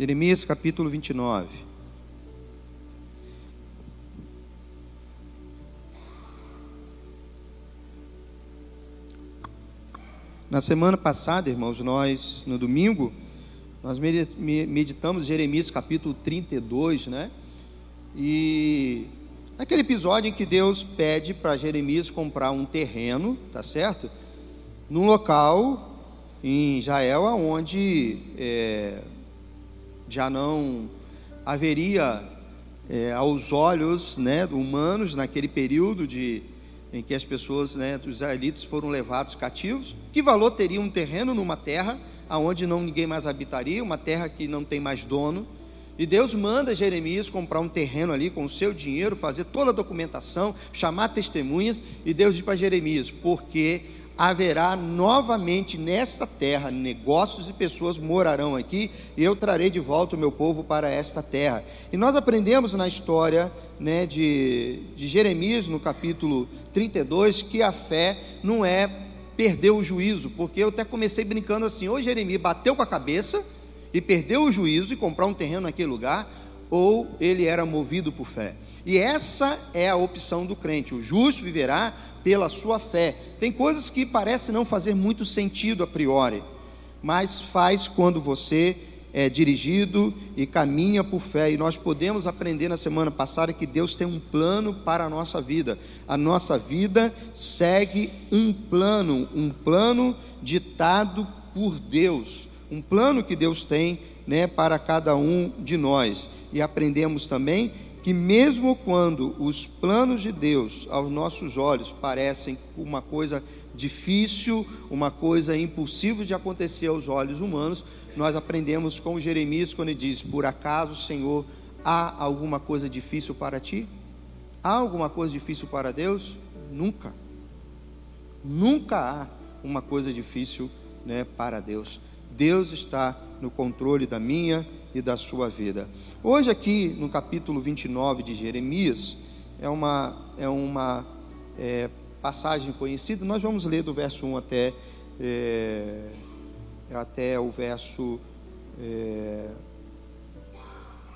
Jeremias capítulo 29. Na semana passada, irmãos, no domingo, nós meditamos Jeremias capítulo 32, né? E naquele episódio em que Deus pede para Jeremias comprar um terreno, tá certo? Num local em Israel, onde já não haveria aos olhos, né, humanos, naquele período em que as pessoas, né, os israelitas foram levados cativos. Que valor teria um terreno numa terra onde ninguém mais habitaria, uma terra que não tem mais dono? E Deus manda Jeremias comprar um terreno ali com o seu dinheiro, fazer toda a documentação, chamar testemunhas, e Deus diz para Jeremias: porque haverá novamente nesta terra negócios e pessoas morarão aqui, e eu trarei de volta o meu povo para esta terra. E nós aprendemos na história, né, de Jeremias, no capítulo 32, que a fé não é perder o juízo, porque eu até comecei brincando assim: ou Jeremias bateu com a cabeça e perdeu o juízo e comprar um terreno naquele lugar, ou ele era movido por fé. E essa é a opção do crente: o justo viverá pela sua fé. Tem coisas que parecem não fazer muito sentido a priori, mas faz quando você é dirigido e caminha por fé. E nós podemos aprender na semana passada que Deus tem um plano para a nossa vida. A nossa vida segue um plano ditado por Deus, um plano que Deus tem, né, para cada um de nós. E aprendemos também que mesmo quando os planos de Deus aos nossos olhos parecem uma coisa difícil, uma coisa impossível de acontecer aos olhos humanos, nós aprendemos com Jeremias quando ele diz: por acaso, Senhor, há alguma coisa difícil para ti? Há alguma coisa difícil para Deus? Nunca. Nunca há uma coisa difícil, né, para Deus. Deus está no controle da minha e da sua vida. Hoje aqui no capítulo 29 de Jeremias, é uma passagem conhecida. Nós vamos ler do verso 1 até o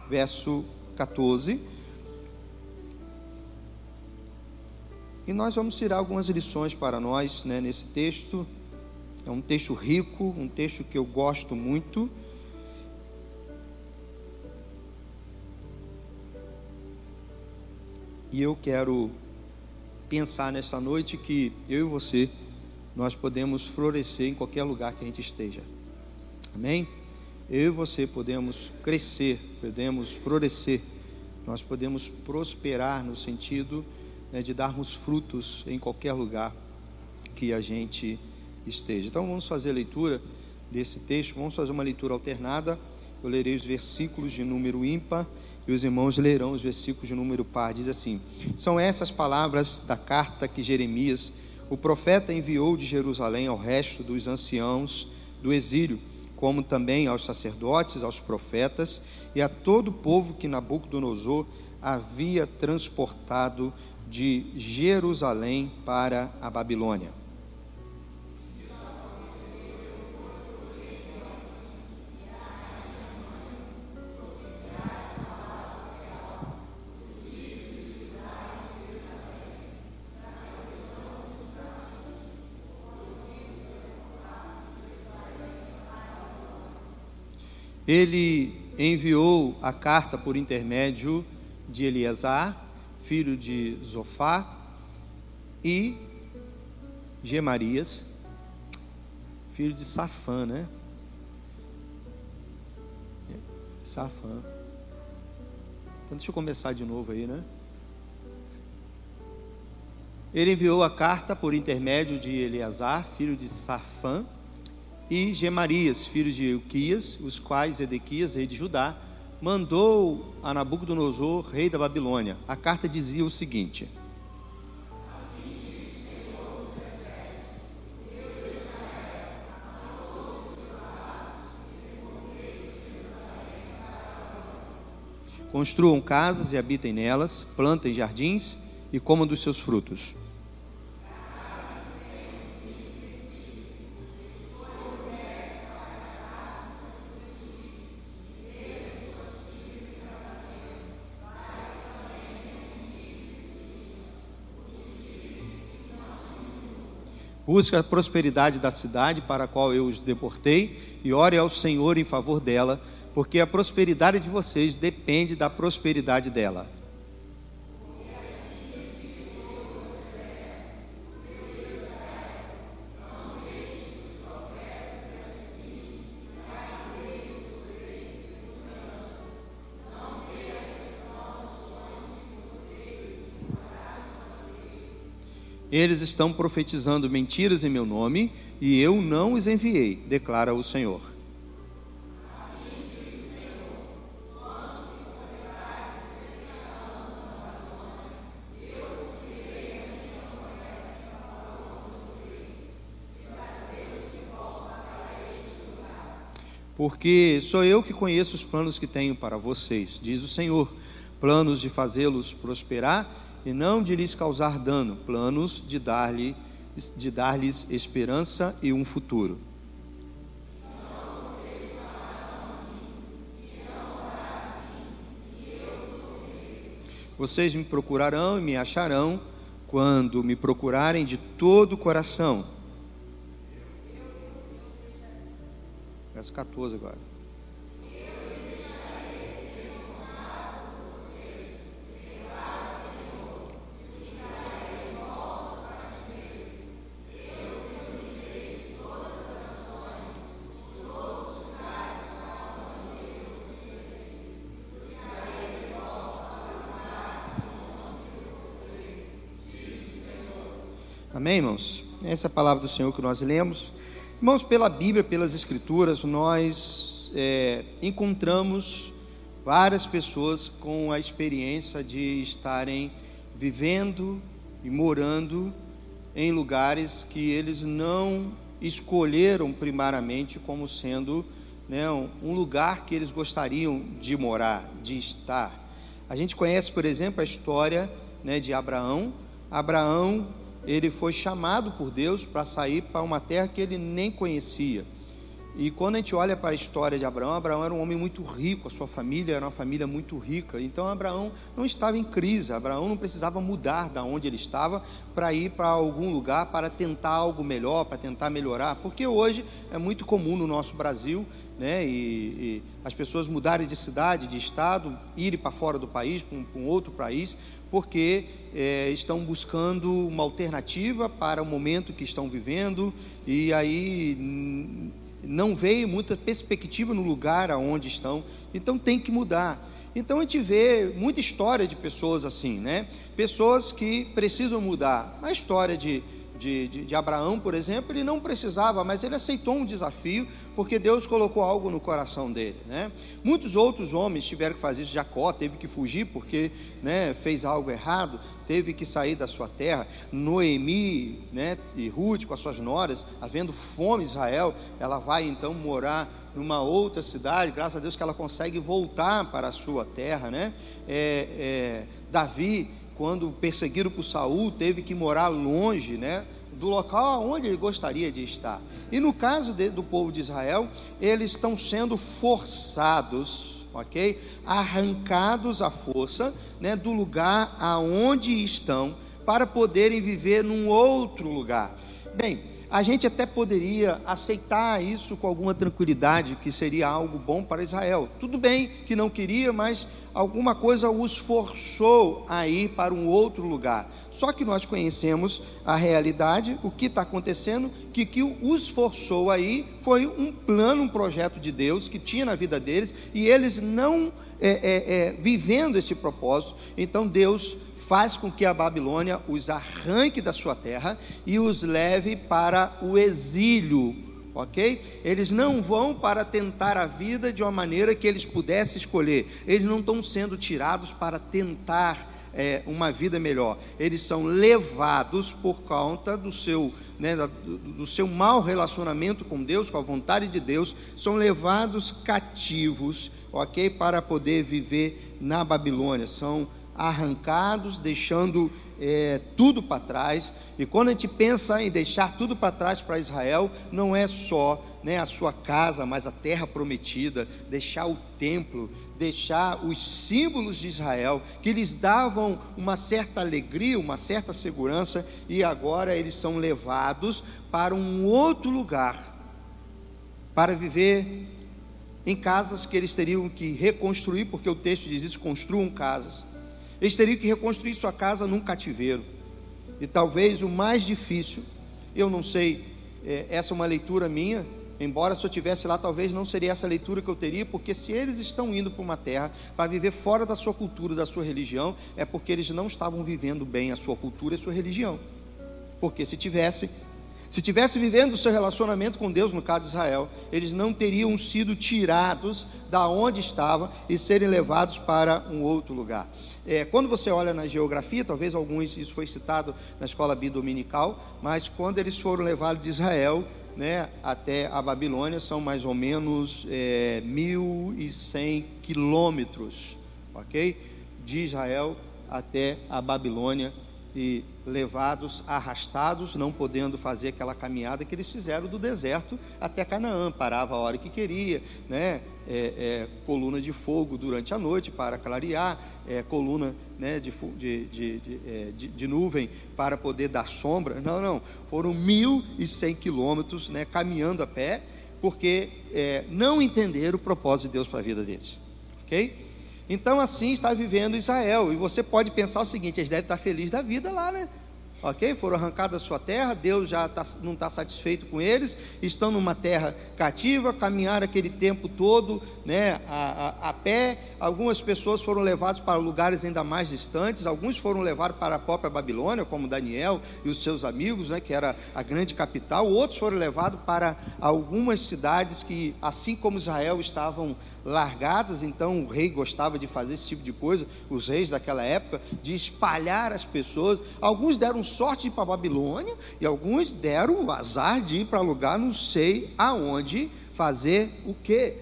verso 14, e nós vamos tirar algumas lições para nós, né, nesse texto. É um texto rico, um texto que eu gosto muito. E eu quero pensar nessa noite que eu e você, nós podemos florescer em qualquer lugar que a gente esteja. Amém? Eu e você podemos crescer, podemos florescer, nós podemos prosperar no sentido, né, de darmos frutos em qualquer lugar que a gente esteja. Então vamos fazer a leitura desse texto. Vamos fazer uma leitura alternada. Eu lerei os versículos de número ímpar e os irmãos lerão os versículos de número par. Diz assim: são essas palavras da carta que Jeremias, o profeta, enviou de Jerusalém ao resto dos anciãos do exílio, como também aos sacerdotes, aos profetas e a todo o povo que Nabucodonosor havia transportado de Jerusalém para a Babilônia. Ele enviou a carta por intermédio de Eleazar, filho de Zofá, e Gemarias, filho de Safã, né? Safã. Então deixa eu começar de novo aí, né? Ele enviou a carta por intermédio de Eleazar, filho de Safã, e Gemarias, filho de Ilquias, os quais Edequias, rei de Judá, mandou a Nabucodonosor, rei da Babilônia. A carta dizia o seguinte: construam casas e habitem nelas, plantem jardins e comam dos seus frutos. Busque a prosperidade da cidade para a qual eu os deportei e ore ao Senhor em favor dela, porque a prosperidade de vocês depende da prosperidade dela. Eles estão profetizando mentiras em meu nome, e eu não os enviei, declara o Senhor. Porque sou eu que conheço os planos que tenho para vocês, diz o Senhor, planos de fazê-los prosperar e não de lhes causar dano, planos de dar-lhes esperança e um futuro. Vocês me procurarão e me acharão quando me procurarem de todo o coração. Verso 14 agora. Amém, irmãos? Essa é a palavra do Senhor que nós lemos. Irmãos, pela Bíblia, pelas Escrituras, nós encontramos várias pessoas com a experiência de estarem vivendo e morando em lugares que eles não escolheram primariamente como sendo, né, um lugar que eles gostariam de morar, de estar. A gente conhece, por exemplo, a história, né, de Abraão. Abraão, ele foi chamado por Deus para sair para uma terra que ele nem conhecia. E quando a gente olha para a história de Abraão, Abraão era um homem muito rico, a sua família era uma família muito rica. Então Abraão não estava em crise, Abraão não precisava mudar da onde ele estava para ir para algum lugar, para tentar algo melhor, para tentar melhorar. Porque hoje é muito comum no nosso Brasil, né, e as pessoas mudarem de cidade, de estado, irem para fora do país, para um outro país, porque estão buscando uma alternativa para o momento que estão vivendo, e aí não veio muita perspectiva no lugar aonde estão, então tem que mudar. Então a gente vê muita história de pessoas assim, né? Pessoas que precisam mudar. A história de Abraão, por exemplo, ele não precisava, mas ele aceitou um desafio, porque Deus colocou algo no coração dele, né? Muitos outros homens tiveram que fazer isso. Jacó teve que fugir porque, né, fez algo errado, teve que sair da sua terra. Noemi, né, e Ruth com as suas noras, havendo fome em Israel, ela vai então morar numa outra cidade, graças a Deus que ela consegue voltar para a sua terra, né? Davi, quando perseguido por Saul, teve que morar longe, né, do local onde ele gostaria de estar. E no caso do povo de Israel, eles estão sendo forçados, ok? Arrancados à força, né, do lugar aonde estão, para poderem viver num outro lugar. Bem, a gente até poderia aceitar isso com alguma tranquilidade, que seria algo bom para Israel. Tudo bem que não queria, mas alguma coisa os forçou a ir para um outro lugar. Só que nós conhecemos a realidade, o que está acontecendo, que os forçou a ir foi um plano, um projeto de Deus que tinha na vida deles, e eles não vivendo esse propósito. Então Deus faz com que a Babilônia os arranque da sua terra e os leve para o exílio, ok? Eles não vão para tentar a vida de uma maneira que eles pudessem escolher. Eles não estão sendo tirados para tentar uma vida melhor. Eles são levados por conta do seu, né, do seu mau relacionamento com Deus, com a vontade de Deus, são levados cativos, ok? Para poder viver na Babilônia. São arrancados, deixando tudo para trás. E quando a gente pensa em deixar tudo para trás para Israel, não é só, né, a sua casa, mas a terra prometida, deixar o templo, deixar os símbolos de Israel, que lhes davam uma certa alegria, uma certa segurança, e agora eles são levados para um outro lugar, para viver em casas que eles teriam que reconstruir, porque o texto diz isso: construam casas. Eles teriam que reconstruir sua casa num cativeiro. E talvez o mais difícil, eu não sei, essa é uma leitura minha, embora se eu estivesse lá, talvez não seria essa leitura que eu teria, porque se eles estão indo para uma terra para viver fora da sua cultura, da sua religião, é porque eles não estavam vivendo bem a sua cultura e a sua religião. Porque se tivesse vivendo o seu relacionamento com Deus, no caso de Israel, eles não teriam sido tirados da onde estavam e serem levados para um outro lugar. Quando você olha na geografia, talvez alguns, isso foi citado na escola bidominical, mas quando eles foram levados de Israel, né, até a Babilônia, são mais ou menos 1.100 quilômetros, ok? De Israel até a Babilônia, e levados, arrastados, não podendo fazer aquela caminhada que eles fizeram do deserto até Canaã. Parava a hora que queria, né? Coluna de fogo durante a noite para clarear, coluna, né, de nuvem para poder dar sombra. Não, foram 1.100 quilômetros, né, caminhando a pé, porque não entenderam o propósito de Deus para a vida deles, ok? Então assim está vivendo Israel, e você pode pensar o seguinte: eles devem estar felizes da vida lá, né? Ok? Foram arrancados da sua terra, Deus já não está satisfeito com eles, estão numa terra cativa, caminharam aquele tempo todo, né, a pé. Algumas pessoas foram levadas para lugares ainda mais distantes, alguns foram levados para a própria Babilônia, como Daniel e os seus amigos, né, que era a grande capital. Outros foram levados para algumas cidades que, assim como Israel, estavam largadas. Então o rei gostava de fazer esse tipo de coisa, os reis daquela época, de espalhar as pessoas. Alguns deram sorte de ir para a Babilônia, e alguns deram o azar de ir para lugar não sei aonde, fazer o quê.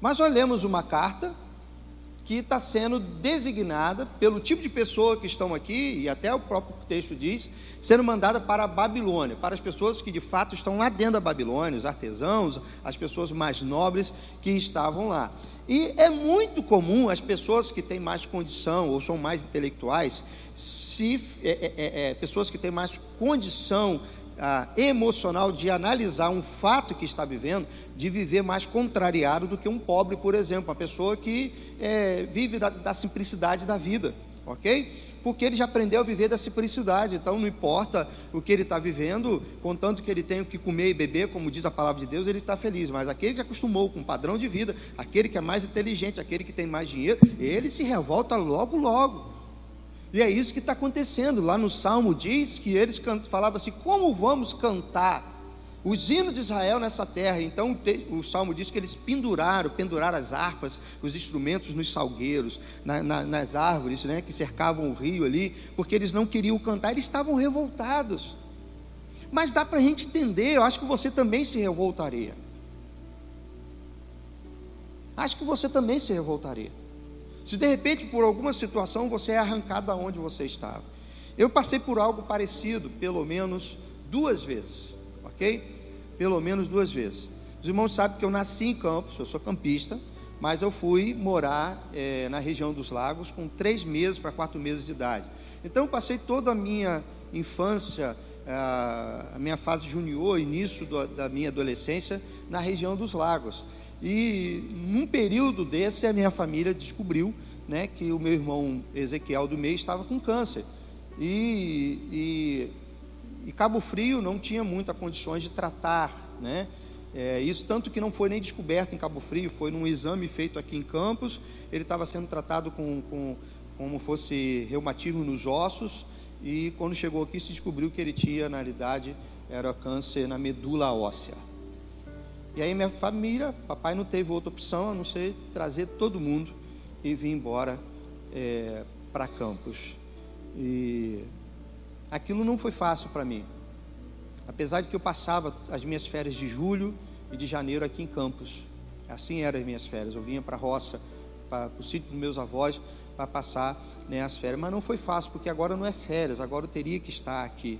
Mas olhamos uma carta que está sendo designada pelo tipo de pessoa que estão aqui, e até o próprio texto diz, sendo mandada para a Babilônia, para as pessoas que de fato estão lá dentro da Babilônia, os artesãos, as pessoas mais nobres que estavam lá. E é muito comum as pessoas que têm mais condição, ou são mais intelectuais, pessoas que têm mais condição emocional de analisar um fato que está vivendo, de viver mais contrariado do que um pobre, por exemplo, uma pessoa que vive da simplicidade da vida, ok? Porque ele já aprendeu a viver da simplicidade. Então não importa o que ele está vivendo, contanto que ele tenha o que comer e beber, como diz a palavra de Deus, ele está feliz. Mas aquele que acostumou com um padrão de vida, aquele que é mais inteligente, aquele que tem mais dinheiro, ele se revolta logo. E é isso que está acontecendo. Lá no Salmo diz que eles falavam assim: como vamos cantar os hinos de Israel nessa terra? Então o Salmo diz que eles penduraram as harpas, os instrumentos nos salgueiros, nas árvores, né, que cercavam o rio ali, porque eles não queriam cantar, eles estavam revoltados. Mas dá para a gente entender. Eu acho que você também se revoltaria. Se de repente por alguma situação você é arrancado da onde você estava. Eu passei por algo parecido pelo menos 2 vezes, ok? Pelo menos 2 vezes. Os irmãos sabem que eu nasci em Campos, eu sou campista, mas eu fui morar na região dos Lagos com 3 meses para 4 meses de idade. Então eu passei toda a minha infância, a minha fase junior, início da minha adolescência na região dos Lagos. E num período desse a minha família descobriu, né, que o meu irmão Ezequiel do meio estava com câncer, e Cabo Frio não tinha muitas condições de tratar, né? Isso tanto que não foi nem descoberto em Cabo Frio, foi num exame feito aqui em Campos. Ele estava sendo tratado como fosse reumatismo nos ossos, e quando chegou aqui se descobriu que ele tinha, na realidade, era câncer na medula óssea. E aí minha família, papai não teve outra opção a não ser trazer todo mundo e vir embora para Campos. E aquilo não foi fácil para mim, apesar de que eu passava as minhas férias de julho e de janeiro aqui em Campos. Assim eram as minhas férias. Eu vinha para a roça, para o sítio dos meus avós, para passar, né, as férias. Mas não foi fácil, porque agora não é férias, agora eu teria que estar aqui,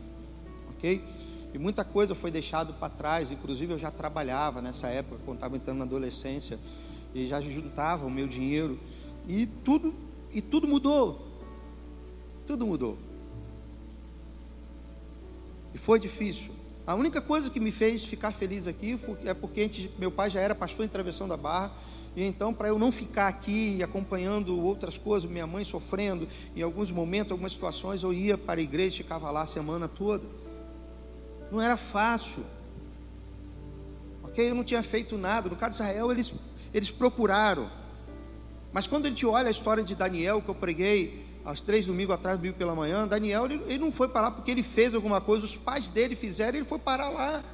ok? E muita coisa foi deixada para trás, inclusive eu já trabalhava nessa época, quando estava entrando na adolescência, e já juntava o meu dinheiro, e tudo mudou, tudo mudou, e foi difícil. A única coisa que me fez ficar feliz aqui é porque meu pai já era pastor em Travessão da Barra, e então, para eu não ficar aqui acompanhando outras coisas, minha mãe sofrendo, em alguns momentos, algumas situações, eu ia para a igreja e ficava lá a semana toda. Não era fácil, ok? Eu não tinha feito nada. No caso de Israel, eles procuraram. Mas quando a gente olha a história de Daniel, que eu preguei aos 3 domingos atrás, domingo pela manhã, Daniel, ele não foi para lá porque ele fez alguma coisa, os pais dele fizeram, ele foi parar lá.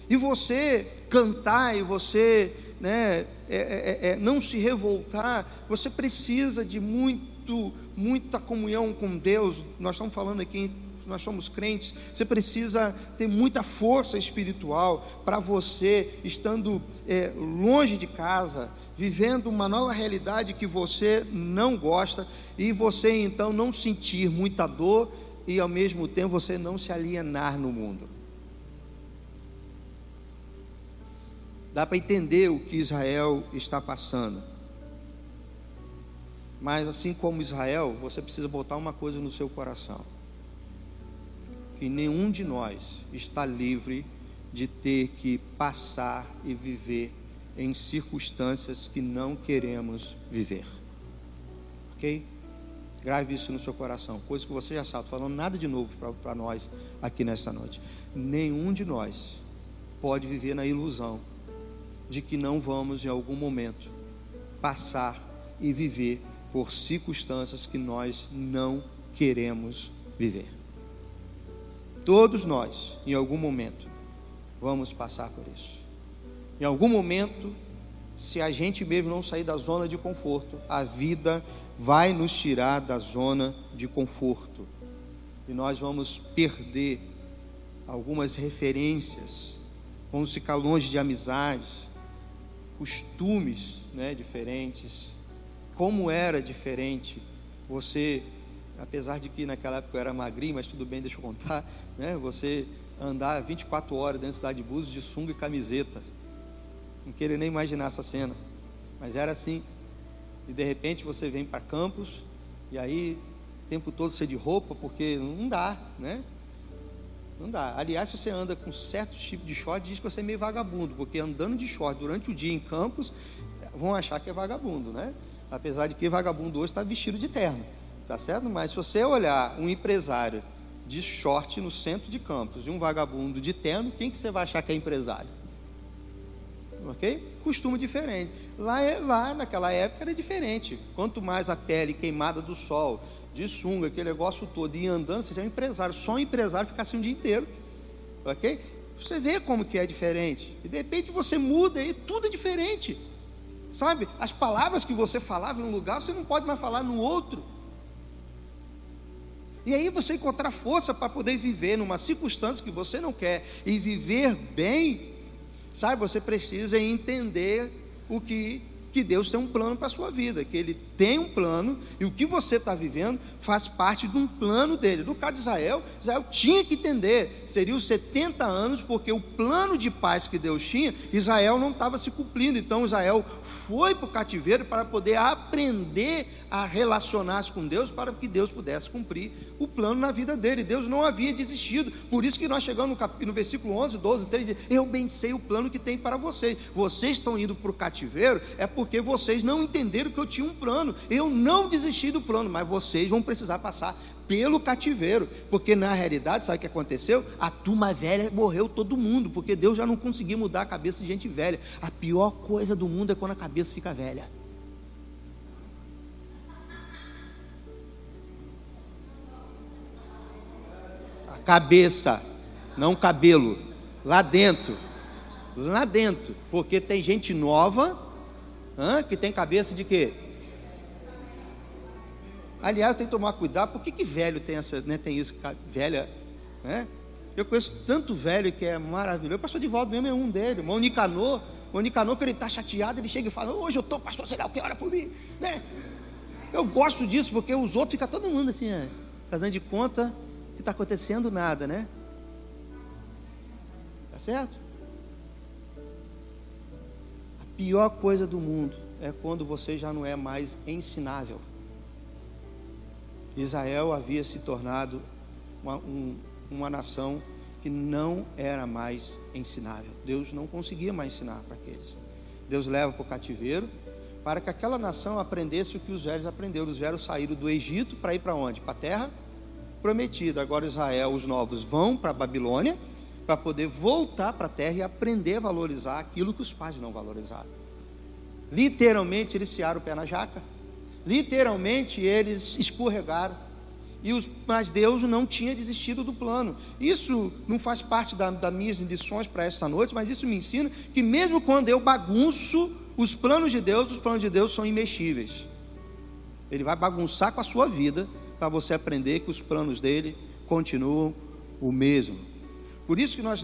E você cantar, e você, né, não se revoltar, você precisa de muita comunhão com Deus. Nós estamos falando aqui, nós somos crentes, você precisa ter muita força espiritual para você, estando longe de casa, vivendo uma nova realidade que você não gosta, e você então não sentir muita dor, e ao mesmo tempo você não se alienar no mundo. Dá para entender o que Israel está passando. Mas assim como Israel, você precisa botar uma coisa no seu coração: que nenhum de nós está livre de ter que passar e viver em circunstâncias que não queremos viver. Ok? Grave isso no seu coração, coisa que você já sabe, falando nada de novo para nós aqui nessa noite. Nenhum de nós pode viver na ilusão de que não vamos em algum momento passar e viver por circunstâncias que nós não queremos viver. Todos nós, em algum momento, vamos passar por isso. Em algum momento, se a gente mesmo não sair da zona de conforto, a vida vai nos tirar da zona de conforto, e nós vamos perder algumas referências, vamos ficar longe de amizades, costumes, né, diferentes. Como era diferente você, apesar de que naquela época eu era magrinho, mas tudo bem, deixa eu contar, né, você andar 24 horas dentro da cidade de Búzios de sunga e camiseta. Não queria nem imaginar essa cena, mas era assim. E de repente você vem para Campos, e aí o tempo todo você de roupa, porque não dá, né? Não dá. Aliás, se você anda com certos tipos de short, diz que você é meio vagabundo, porque andando de short durante o dia em Campos, vão achar que é vagabundo, né? Apesar de que vagabundo hoje está vestido de terno, tá certo? Mas se você olhar um empresário de short no centro de Campos e um vagabundo de terno, quem que você vai achar que é empresário? Ok? Costume diferente. Lá naquela época era diferente. Quanto mais a pele queimada do sol, de sunga, aquele negócio todo, e andando, você já é um empresário. Só um empresário fica assim um dia inteiro. Ok? Você vê como que é diferente. E de repente você muda e tudo é diferente. Sabe? As palavras que você falava em um lugar, você não pode mais falar no outro. E aí você encontrar força para poder viver numa circunstância que você não quer e viver bem, sabe? Você precisa entender que Deus tem um plano para a sua vida, que Ele tem um plano, e o que você está vivendo faz parte de um plano dele. No caso de Israel tinha que entender, seriam 70 anos, porque o plano de paz que Deus tinha, Israel não estava se cumprindo. Então Israel foi para o cativeiro para poder aprender a relacionar-se com Deus, para que Deus pudesse cumprir o plano na vida dele. Deus não havia desistido. Por isso que nós chegamos no versículo 11, 12, 13, eu bem sei o plano que tem para vocês. Vocês estão indo para o cativeiro, é porque vocês não entenderam que eu tinha um plano. Eu não desisti do plano, mas vocês vão precisar passar pelo cativeiro, porque na realidade, sabe o que aconteceu? A turma velha morreu todo mundo, porque Deus já não conseguia mudar a cabeça de gente velha. A pior coisa do mundo é quando a cabeça fica velha. A cabeça, não cabelo, lá dentro, porque tem gente nova, que tem cabeça de quê? Aliás, tem que tomar cuidado. Por que velho tem essa, né, tem isso, velha, né? Eu conheço tanto velho que é maravilhoso. O pastor Divaldo mesmo é um dele. O Nicanor, que ele está chateado, ele chega e fala: hoje eu estou, pastor, sei lá o que, ora por mim, né? Eu gosto disso, porque os outros ficam todo mundo assim, fazendo de conta que está acontecendo nada, né? Tá certo? A pior coisa do mundo é quando você já não é mais ensinável. Israel havia se tornado uma nação que não era mais ensinável. Deus não conseguia mais ensinar para aqueles. Deus leva para o cativeiro para que aquela nação aprendesse o que os velhos aprenderam. Os velhos saíram do Egito para ir para onde? Para a terra prometida. Agora Israel, os novos, vão para a Babilônia para poder voltar para a terra e aprender a valorizar aquilo que os pais não valorizaram. Literalmente eles searam o pé na jaca. Literalmente eles escorregaram. Mas Deus não tinha desistido do plano. Isso não faz parte das minhas lições para esta noite, mas isso me ensina que mesmo quando eu bagunço os planos de Deus são imexíveis. Ele vai bagunçar com a sua vida para você aprender que os planos dele continuam o mesmo. Por isso que nós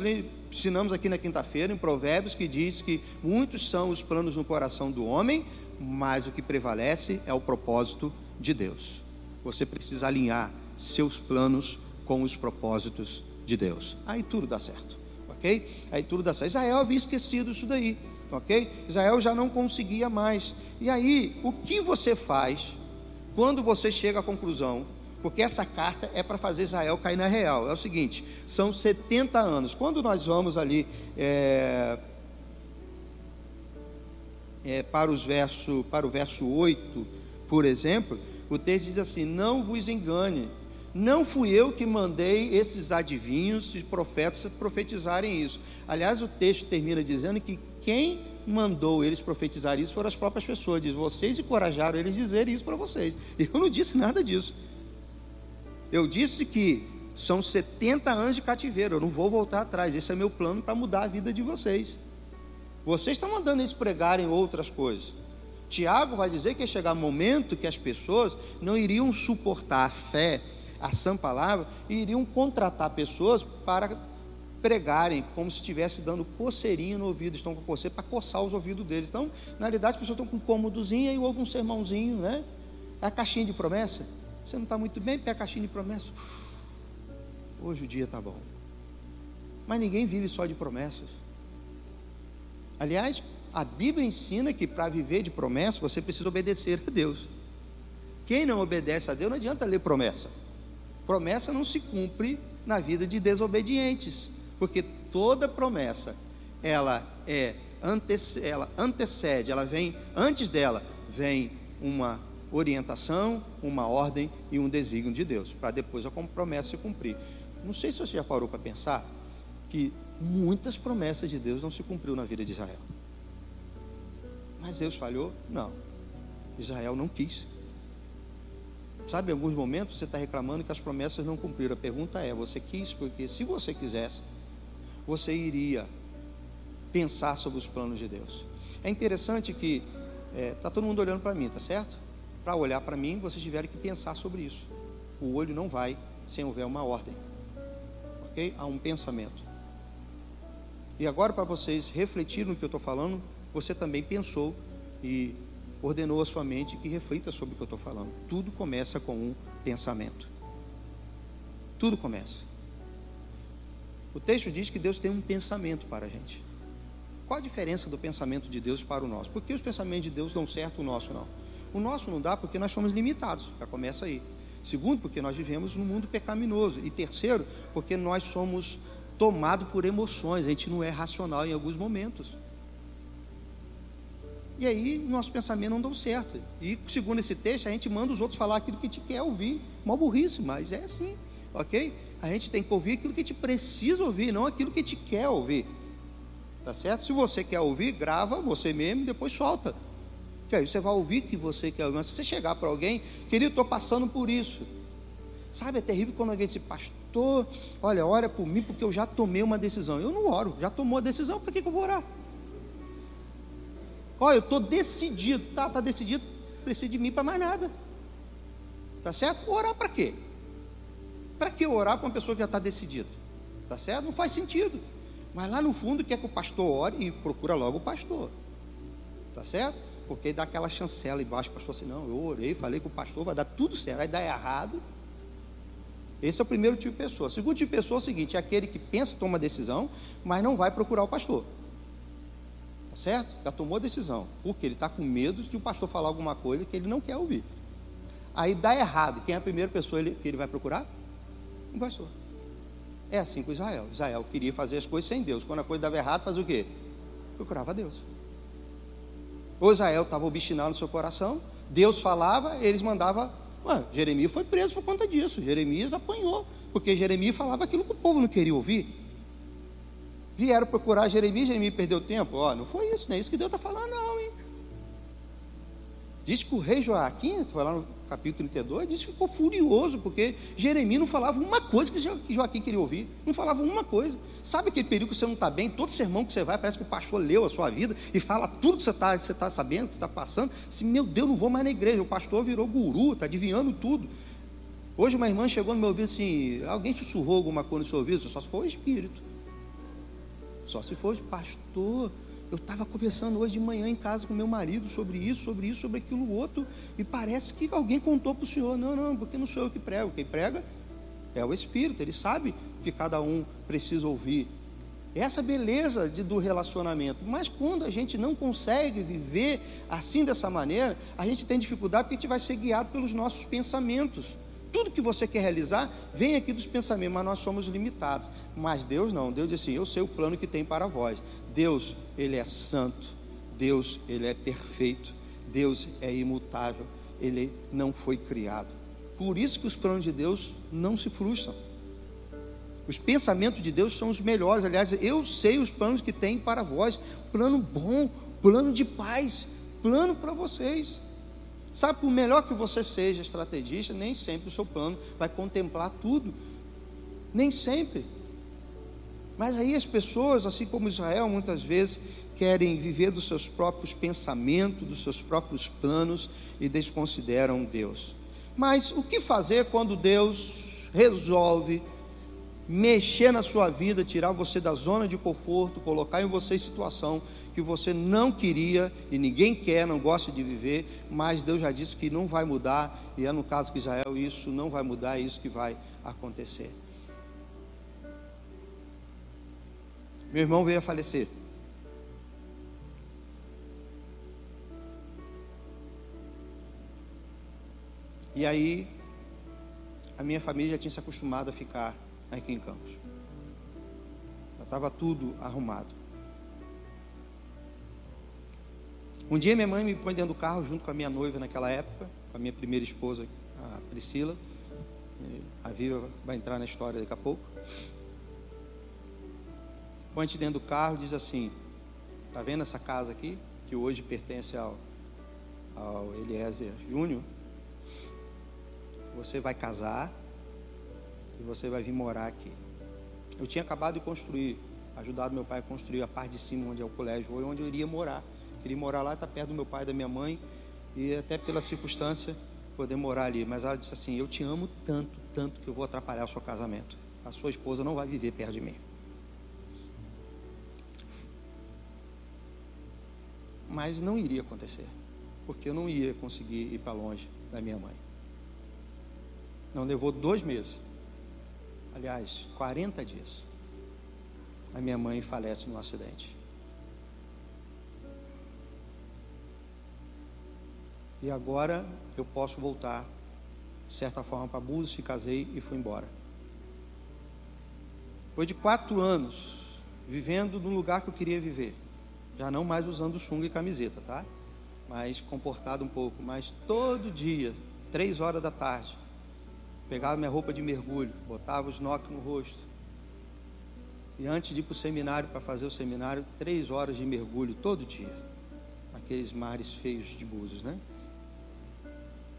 ensinamos aqui na quinta-feira em Provérbios, que diz que muitos são os planos no coração do homem, mas o que prevalece é o propósito de Deus. Você precisa alinhar seus planos com os propósitos de Deus. Aí tudo dá certo, ok? Aí tudo dá certo. Israel havia esquecido isso daí, ok? Israel já não conseguia mais. E aí, o que você faz quando você chega à conclusão? Porque essa carta é para fazer Israel cair na real. É o seguinte, são 70 anos. Quando nós vamos ali para o verso 8, por exemplo, o texto diz assim: não vos engane, não fui eu que mandei esses adivinhos e profetas profetizarem isso. Aliás, o texto termina dizendo que quem mandou eles profetizar isso foram as próprias pessoas. Diz: vocês encorajaram eles a dizerem isso para vocês. Eu não disse nada disso. Eu disse que são 70 anos de cativeiro, eu não vou voltar atrás. Esse é meu plano para mudar a vida de vocês. Vocês estão mandando eles pregarem outras coisas. Tiago vai dizer que ia chegar um momento que as pessoas não iriam suportar a fé, a sã palavra, e iriam contratar pessoas para pregarem, como se estivesse dando coceirinha no ouvido. Estão com coceira para coçar os ouvidos deles. Então, na realidade, as pessoas estão com um cômodozinho e ouvem um sermãozinho, né? É a caixinha de promessa. Você não está muito bem, pega a caixinha de promessa. Hoje o dia está bom. Mas ninguém vive só de promessas. Aliás, a Bíblia ensina que para viver de promessa, você precisa obedecer a Deus. Quem não obedece a Deus, não adianta ler promessa. Promessa não se cumpre na vida de desobedientes, porque toda promessa, ela antecede, ela vem, antes dela, vem uma orientação, uma ordem e um desígnio de Deus, para depois a promessa se cumprir. Não sei se você já parou para pensar que muitas promessas de Deus não se cumpriu na vida de Israel. Mas Deus falhou? Não. Israel não quis. Sabe, em alguns momentos você está reclamando que as promessas não cumpriram. A pergunta é: você quis? Porque se você quisesse, você iria pensar sobre os planos de Deus. É interessante que está todo mundo olhando para mim, tá certo? Para olhar para mim, vocês tiveram que pensar sobre isso. O olho não vai sem houver uma ordem, ok? Há um pensamento. E agora, para vocês refletirem no que eu estou falando, você também pensou e ordenou a sua mente que reflita sobre o que eu estou falando. Tudo começa com um pensamento. Tudo começa. O texto diz que Deus tem um pensamento para a gente. Qual a diferença do pensamento de Deus para o nosso? Por que os pensamentos de Deus dão certo, o nosso não? O nosso não dá porque nós somos limitados. Já começa aí. Segundo, porque nós vivemos num mundo pecaminoso. E terceiro, porque nós somos tomados por emoções. A gente não é racional em alguns momentos. E aí, nosso pensamento não dá certo. E segundo esse texto, a gente manda os outros falar aquilo que a gente quer ouvir. Uma burrice, mas é assim, ok? A gente tem que ouvir aquilo que a gente precisa ouvir, não aquilo que a gente quer ouvir. Tá certo? Se você quer ouvir, grava você mesmo e depois solta. Que aí você vai ouvir o que você quer ouvir. Mas se você chegar para alguém: querido, estou passando por isso. Sabe, é terrível quando alguém diz: pastor, olha, ora por mim porque eu já tomei uma decisão. Eu não oro, já tomou a decisão, para que eu vou orar? Olha, eu estou decidido. Tá decidido, não precisa de mim para mais nada. Tá certo? Orar para quê? Para que orar para uma pessoa que já está decidida? Tá certo? Não faz sentido. Mas lá no fundo quer que o pastor ore e procura logo o pastor. Tá certo? Porque dá aquela chancela embaixo, o pastor assim: não, eu orei, falei com o pastor, vai dar tudo certo. Aí dá errado. Esse é o primeiro tipo de pessoa. O segundo tipo de pessoa é o seguinte: é aquele que pensa, toma decisão, mas não vai procurar o pastor. Tá certo? Já tomou decisão, porque ele está com medo de o pastor falar alguma coisa que ele não quer ouvir. Aí dá errado. Quem é a primeira pessoa que ele vai procurar? O pastor. É assim com Israel. Israel queria fazer as coisas sem Deus. Quando a coisa dava errado, fazia o quê? Procurava Deus. O Israel estava obstinado no seu coração, Deus falava, eles mandavam. Jeremias foi preso por conta disso. Jeremias apanhou, porque Jeremias falava aquilo que o povo não queria ouvir. Vieram procurar Jeremias perdeu tempo. Não foi isso, não é isso que Deus está falando, não, hein? Diz que o rei Joaquim, foi lá no capítulo 32, disse que ficou furioso, porque Jeremias não falava uma coisa que Joaquim queria ouvir. Não falava uma coisa. Sabe aquele período que você não está bem? Todo sermão que você vai, parece que o pastor leu a sua vida e fala tudo que você está sabendo, que você está passando. Assim, meu Deus, não vou mais na igreja. O pastor virou guru, está adivinhando tudo. Hoje uma irmã chegou no meu ouvido assim: alguém sussurrou alguma coisa no seu ouvido? Só se for o Espírito. Só se for, pastor, eu estava conversando hoje de manhã em casa com meu marido sobre isso, sobre aquilo outro, e parece que alguém contou para o senhor. Não, porque não sou eu que prego. Quem prega é o Espírito, ele sabe o que cada um precisa ouvir. Essa beleza do relacionamento. Mas quando a gente não consegue viver assim, dessa maneira, a gente tem dificuldade, porque a gente vai ser guiado pelos nossos pensamentos. Tudo que você quer realizar vem aqui dos pensamentos, mas nós somos limitados. Mas Deus não. Deus diz assim: eu sei o plano que tem para vós. Deus, ele é santo. Deus, ele é perfeito. Deus é imutável. Ele não foi criado. Por isso que os planos de Deus não se frustram. Os pensamentos de Deus são os melhores. Aliás, eu sei os planos que tem para vós. Plano bom, plano de paz, plano para vocês. Sabe, por melhor que você seja estrategista, nem sempre o seu plano vai contemplar tudo. Nem sempre. Mas aí as pessoas, assim como Israel, muitas vezes querem viver dos seus próprios pensamentos, dos seus próprios planos, e desconsideram Deus. Mas o que fazer quando Deus resolve mexer na sua vida, tirar você da zona de conforto, colocar em você em situação que você não queria e ninguém quer, não gosta de viver, mas Deus já disse que não vai mudar, e é no caso de Israel, isso não vai mudar, é isso que vai acontecer. Meu irmão veio a falecer. E aí, a minha família já tinha se acostumado a ficar aqui em Campos. Já estava tudo arrumado. Um dia minha mãe me põe dentro do carro junto com a minha noiva naquela época, com a minha primeira esposa, a Priscila. A Viva vai entrar na história daqui a pouco. Põe dentro do carro e diz assim: tá vendo essa casa aqui, que hoje pertence ao Eliezer Júnior? Você vai casar e você vai vir morar aqui. Eu tinha acabado de construir, ajudado meu pai a construir a parte de cima, onde é o colégio, onde eu iria morar. Queria morar lá, está perto do meu pai e da minha mãe, e até pela circunstância poder morar ali. Mas ela disse assim: eu te amo tanto, tanto, que eu vou atrapalhar o seu casamento. A sua esposa não vai viver perto de mim. Mas não iria acontecer, porque eu não ia conseguir ir para longe da minha mãe. Não levou 2 meses, aliás, 40 dias, a minha mãe falece num acidente. E agora eu posso voltar, de certa forma, para Búzios, me casei e fui embora. Depois de 4 anos, vivendo no lugar que eu queria viver, já não mais usando sunga e camiseta, tá? Mas comportado um pouco, mas todo dia, 3 horas da tarde, pegava minha roupa de mergulho, botava o snorkel no rosto, e antes de ir para o seminário, para fazer o seminário, 3 horas de mergulho todo dia, aqueles mares feios de Búzios, né?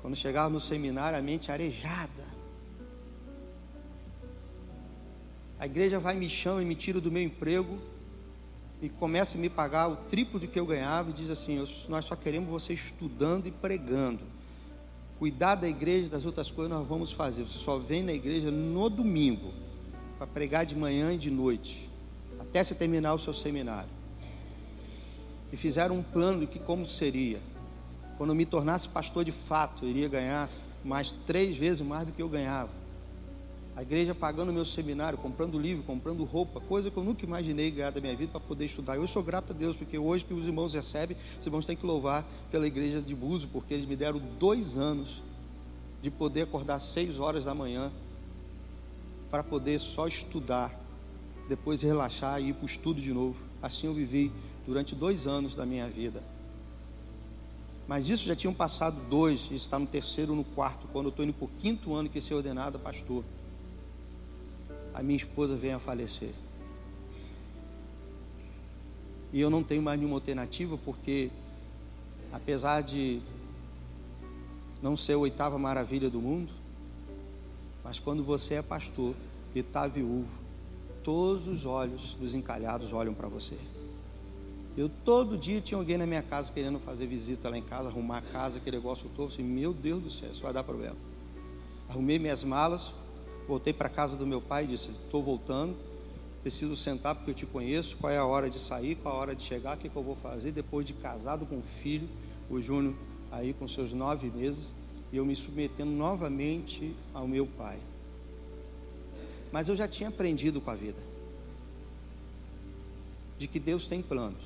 Quando chegava no seminário, a mente arejada. A igreja vai me chama e me tira do meu emprego e começa a me pagar o triplo do que eu ganhava e diz assim: nós só queremos você estudando e pregando. Cuidar da igreja, das outras coisas nós vamos fazer. Você só vem na igreja no domingo para pregar de manhã e de noite, até você terminar o seu seminário. E fizeram um plano de que como seria. Quando eu me tornasse pastor de fato, eu iria ganhar mais 3 vezes mais do que eu ganhava. A igreja pagando meu seminário, comprando livro, comprando roupa, coisa que eu nunca imaginei ganhar da minha vida para poder estudar. Eu sou grato a Deus, porque hoje que os irmãos recebem, os irmãos têm que louvar pela igreja de Búzios, porque eles me deram 2 anos de poder acordar 6 horas da manhã para poder só estudar, depois relaxar e ir para o estudo de novo. Assim eu vivi durante 2 anos da minha vida. Mas isso já tinham passado 2, isso está no 3º, no 4º, quando eu estou indo para o 5º ano que ser ordenado a pastor. A minha esposa vem a falecer. E eu não tenho mais nenhuma alternativa, porque apesar de não ser a 8ª maravilha do mundo, mas quando você é pastor e está viúvo, todos os olhos dos encalhados olham para você. Eu todo dia tinha alguém na minha casa querendo fazer visita lá em casa, arrumar a casa, aquele negócio todo, assim, meu Deus do céu, isso vai dar problema. Arrumei minhas malas, voltei para a casa do meu pai e disse, estou voltando, preciso sentar porque eu te conheço, qual é a hora de sair, qual é a hora de chegar, o que eu vou fazer, depois de casado com um filho, o Júnior aí com seus 9 meses, e eu me submetendo novamente ao meu pai. Mas eu já tinha aprendido com a vida, de que Deus tem planos,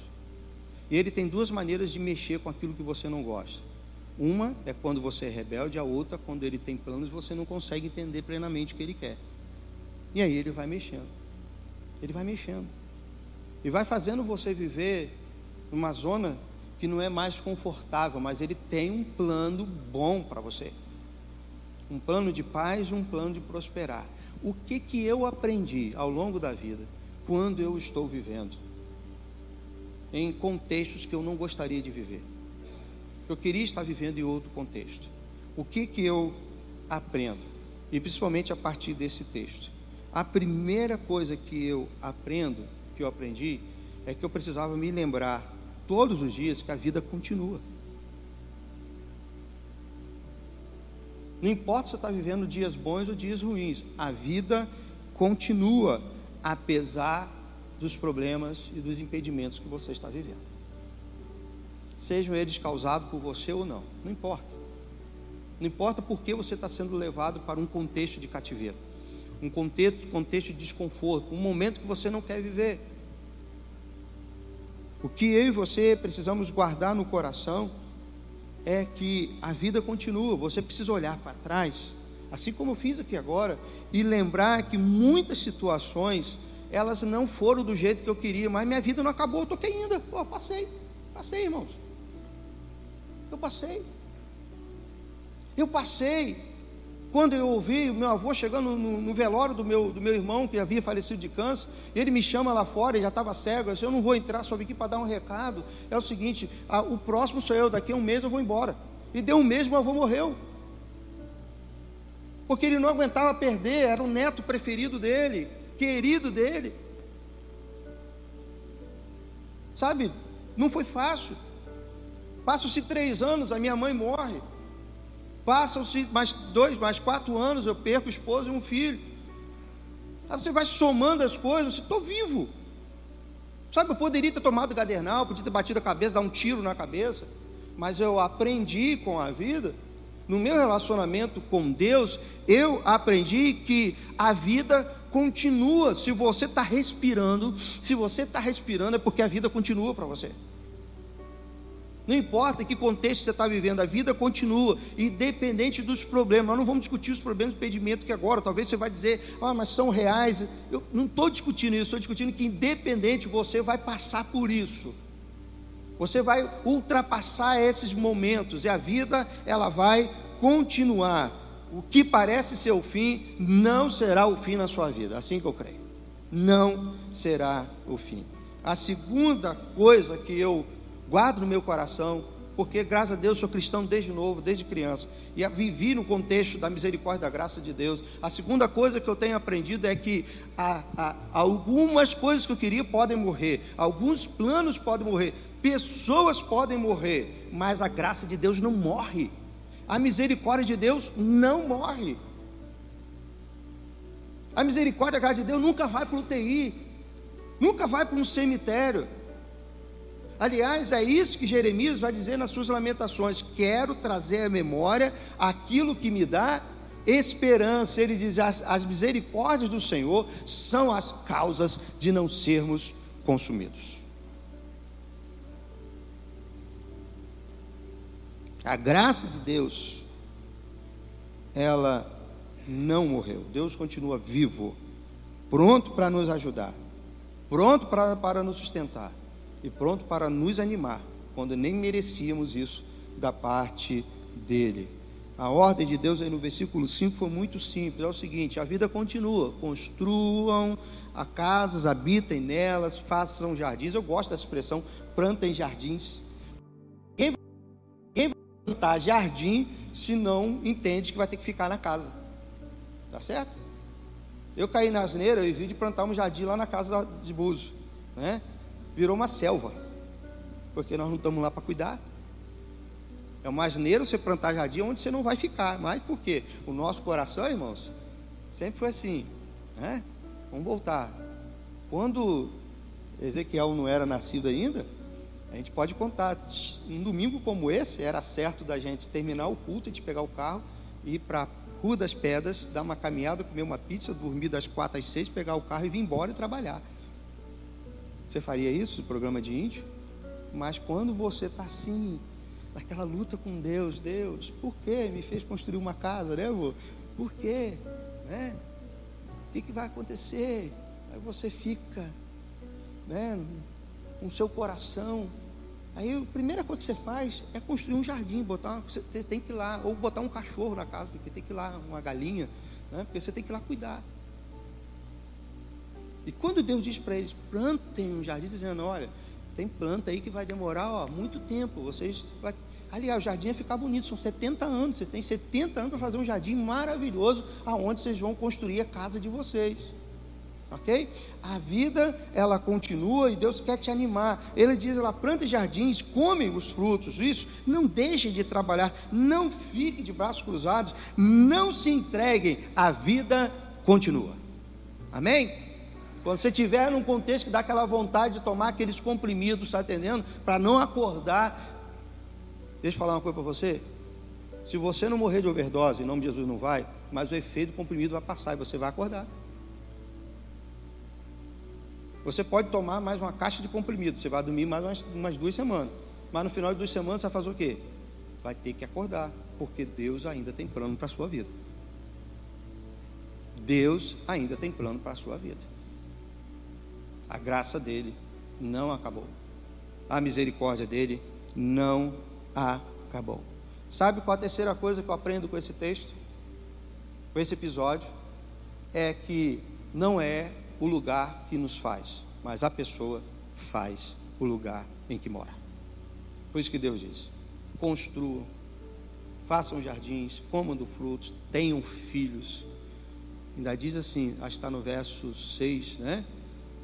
e Ele tem 2 maneiras de mexer com aquilo que você não gosta. Uma é quando você é rebelde, a outra quando Ele tem planos e você não consegue entender plenamente o que Ele quer. E aí Ele vai mexendo. Ele vai mexendo. E vai fazendo você viver numa zona que não é mais confortável, mas Ele tem um plano bom para você. Um plano de paz e um plano de prosperar. O que eu aprendi ao longo da vida, quando eu estou vivendo em contextos que eu não gostaria de viver? Eu queria estar vivendo em outro contexto. O que eu aprendo? E principalmente a partir desse texto. A primeira coisa que eu aprendi, é que eu precisava me lembrar todos os dias que a vida continua. Não importa se você está vivendo dias bons ou dias ruins, a vida continua, apesar dos problemas e dos impedimentos que você está vivendo. Sejam eles causados por você ou não, não importa. Não importa porque você está sendo levado para um contexto de cativeiro, um contexto de desconforto, um momento que você não quer viver. O que eu e você precisamos guardar no coração é que a vida continua. Você precisa olhar para trás, assim como eu fiz aqui agora, e lembrar que muitas situações, elas não foram do jeito que eu queria, mas minha vida não acabou, eu estou aqui ainda. Pô, passei, irmãos. Eu passei quando eu ouvi o meu avô chegando no velório do meu irmão, que havia falecido de câncer. Ele me chama lá fora, ele já estava cego. Eu disse, eu não vou entrar, só vim aqui para dar um recado. É o seguinte, o próximo sou eu, daqui a 1 mês eu vou embora. E deu 1 mês, meu avô morreu, porque ele não aguentava perder, era o neto preferido dele, querido dele. Sabe, não foi fácil. Passam-se 3 anos, a minha mãe morre. Passam-se mais 4 anos, eu perco o esposo e um filho. Aí você vai somando as coisas, você, estou vivo. Sabe, eu poderia ter tomado gadernal, podia ter batido a cabeça, dar um tiro na cabeça, mas eu aprendi com a vida, no meu relacionamento com Deus, eu aprendi que a vida continua. Se você está respirando, é porque a vida continua para você. Não importa em que contexto você está vivendo, a vida continua, independente dos problemas. Nós não vamos discutir os problemas do impedimento que agora, talvez você vai dizer, mas são reais. Eu não estou discutindo isso, estou discutindo que independente, você vai passar por isso. Você vai ultrapassar esses momentos, e a vida, ela vai continuar. O que parece ser o fim, não será o fim na sua vida, assim que eu creio. Não será o fim. A segunda coisa que eu guardo no meu coração, porque graças a Deus sou cristão desde novo, desde criança, e vivi no contexto da misericórdia e da graça de Deus. A segunda coisa que eu tenho aprendido é que algumas coisas que eu queria podem morrer, alguns planos podem morrer, pessoas podem morrer, mas a graça de Deus não morre, a misericórdia de Deus não morre. A misericórdia e a graça de Deus nunca vai para o UTI, nunca vai para um cemitério. Aliás, é isso que Jeremias vai dizer nas suas lamentações: quero trazer à memória aquilo que me dá esperança. Ele diz: as misericórdias do Senhor são as causas de não sermos consumidos. A graça de Deus, ela não morreu. Deus continua vivo, pronto para nos ajudar, pronto para nos sustentar e pronto para nos animar, quando nem merecíamos isso da parte dele. A ordem de Deus aí no versículo 5 foi muito simples, é o seguinte: a vida continua, construam a casas, habitem nelas, façam jardins. Eu gosto dessa expressão, plantem jardins. Quem vai plantar jardim se não entende que vai ter que ficar na casa? Tá certo? Eu caí na asneira e vi de plantar um jardim lá na casa de Búzios, né? Virou uma selva, porque nós não estamos lá para cuidar. É uma asneira você plantar jardim onde você não vai ficar. Mas por quê? O nosso coração, irmãos, sempre foi assim, né? Vamos voltar. Quando Ezequiel não era nascido ainda, a gente pode contar, um domingo como esse, era certo da gente terminar o culto, a gente pegar o carro e ir para a Rua das Pedras, dar uma caminhada, comer uma pizza, dormir das 4 às 6, pegar o carro e vir embora e trabalhar. Você faria isso no programa de índio? Mas quando você está assim, naquela luta com Deus, por que me fez construir uma casa, né, vô? Por quê? Né? O que vai acontecer? Aí você fica, né, com o seu coração. Aí a primeira coisa que você faz é construir um jardim, você tem que ir lá, ou botar um cachorro na casa, porque tem que ir lá, uma galinha, né, porque você tem que ir lá cuidar. E quando Deus diz para eles: plantem um jardim, dizendo: olha, tem planta aí que vai demorar muito tempo, aliás, o jardim vai ficar bonito, são 70 anos, você tem 70 anos para fazer um jardim maravilhoso, aonde vocês vão construir a casa de vocês. Ok? A vida, ela continua e Deus quer te animar. Ele diz lá: planta jardins, come os frutos. Isso, não deixem de trabalhar, não fiquem de braços cruzados, não se entreguem, a vida continua. Amém? Quando você estiver num contexto que dá aquela vontade de tomar aqueles comprimidos, está entendendo? Para não acordar. Deixa eu falar uma coisa para você. Se você não morrer de overdose, em nome de Jesus não vai, mas o efeito do comprimido vai passar e você vai acordar. Você pode tomar mais uma caixa de comprimido, você vai dormir mais umas 2 semanas, mas no final de 2 semanas você vai fazer o quê? Vai ter que acordar, porque Deus ainda tem plano para a sua vida. Deus ainda tem plano para a sua vida. A graça dele não acabou, a misericórdia dele não acabou. Sabe qual a terceira coisa que eu aprendo com esse texto, com esse episódio? É que não é o lugar que nos faz, mas a pessoa faz o lugar em que mora. Por isso que Deus diz: construam, façam jardins, comam do frutos, tenham filhos. Ainda diz assim, acho que está no verso 6, né?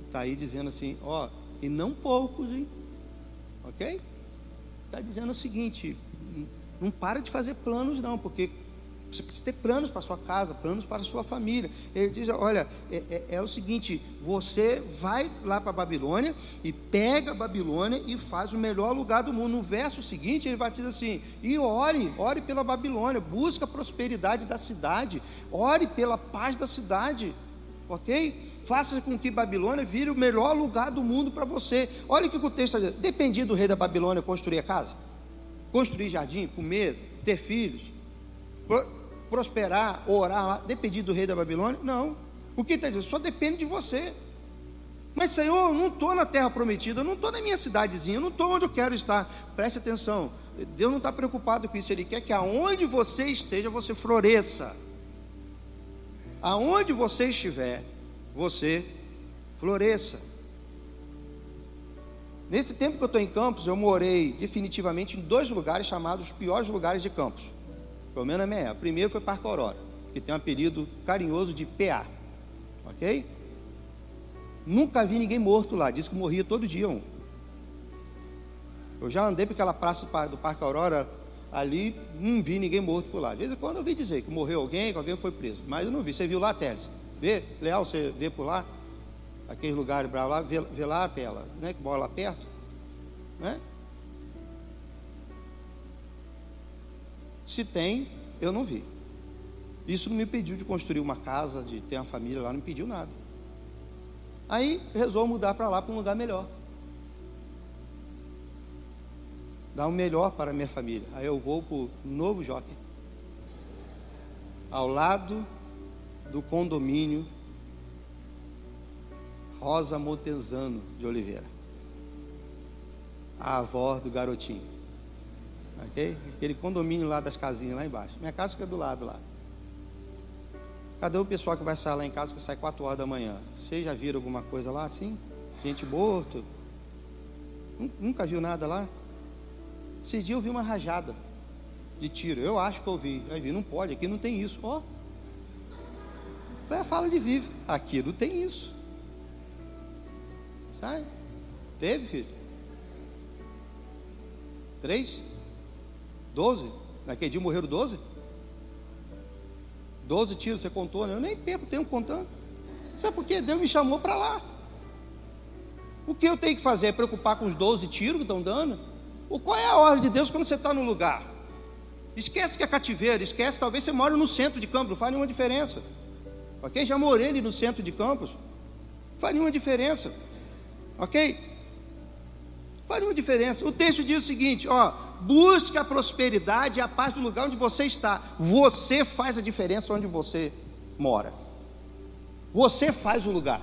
Está aí dizendo assim, ó, e não poucos, hein? Ok? Está dizendo o seguinte: não para de fazer planos não, porque você precisa ter planos para a sua casa, planos para a sua família. Ele diz: olha, é o seguinte, você vai lá para a Babilônia e pega a Babilônia e faz o melhor lugar do mundo. No verso seguinte ele vai dizer assim: e ore pela Babilônia, busca a prosperidade da cidade, ore pela paz da cidade, ok? Faça com que Babilônia vire o melhor lugar do mundo para você. Olha o que o texto está dizendo: dependia do rei da Babilônia construir a casa, construir jardim, comer, ter filhos, prosperar, orar lá, depender do rei da Babilônia? Não. O que está dizendo? Só depende de você. Mas Senhor, eu não estou na terra prometida, eu não estou na minha cidadezinha, eu não estou onde eu quero estar. Preste atenção, Deus não está preocupado com isso. Ele quer que aonde você esteja, você floresça. Aonde você estiver, você floresça. Nesse tempo que eu estou em Campos, eu morei definitivamente em 2 lugares chamados os piores lugares de Campos, pelo menos na minha época. O primeiro foi Parque Aurora, que tem um apelido carinhoso de PA, ok? Nunca vi ninguém morto lá, diz que morria todo dia um. Eu já andei por aquela praça do Parque Aurora ali, não vi ninguém morto por lá. De vez em quando eu vi dizer que morreu alguém, que alguém foi preso, mas eu não vi. Você viu lá, Teles? Vê, Leal, você vê por lá? Aqueles lugares bravos lá, vê lá a tela, né, que mora lá perto, né? Se tem, eu não vi. Isso não me impediu de construir uma casa, de ter uma família lá, não me impediu nada. Aí resolvo mudar para lá, para um lugar melhor, dar o melhor para a minha família. Aí eu vou para o Novo Jockey, ao lado do condomínio Rosa Montezano de Oliveira, a avó do garotinho, ok? Aquele condomínio lá das casinhas lá embaixo. Minha casa fica do lado lá. Cadê o pessoal que vai sair lá em casa, que sai 4 horas da manhã? Vocês já viram alguma coisa lá assim? Gente morto? Nunca viu nada lá? Esse dia eu vi uma rajada de tiro. Eu acho que eu vi. Não pode, aqui não tem isso. Ó, fala de vive. Aqui não tem isso. Sabe? Teve, filho? 3? 12? Naquele dia morreram 12? 12 tiros, você contou, né? Eu nem perco tempo contando. Sabe por quê? Deus me chamou para lá. O que eu tenho que fazer? É preocupar com os 12 tiros que estão dando? Qual é a ordem de Deus quando você está no lugar? Esquece que é cativeiro, esquece, talvez você mora no centro de Campos, não faz nenhuma diferença. Ok? Já morei ali no centro de Campos, não faz nenhuma diferença. Ok? Faz nenhuma diferença. O texto diz o seguinte, ó: busque a prosperidade e a paz do lugar onde você está. Você faz a diferença onde você mora. Você faz o lugar.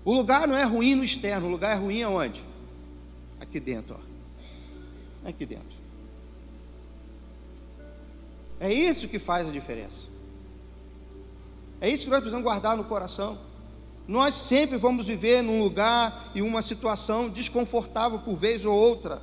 O lugar não é ruim no externo, o lugar é ruim aonde? Aqui dentro, ó. Aqui dentro. É isso que faz a diferença. É isso que nós precisamos guardar no coração. Nós sempre vamos viver num lugar e uma situação desconfortável por vez ou outra,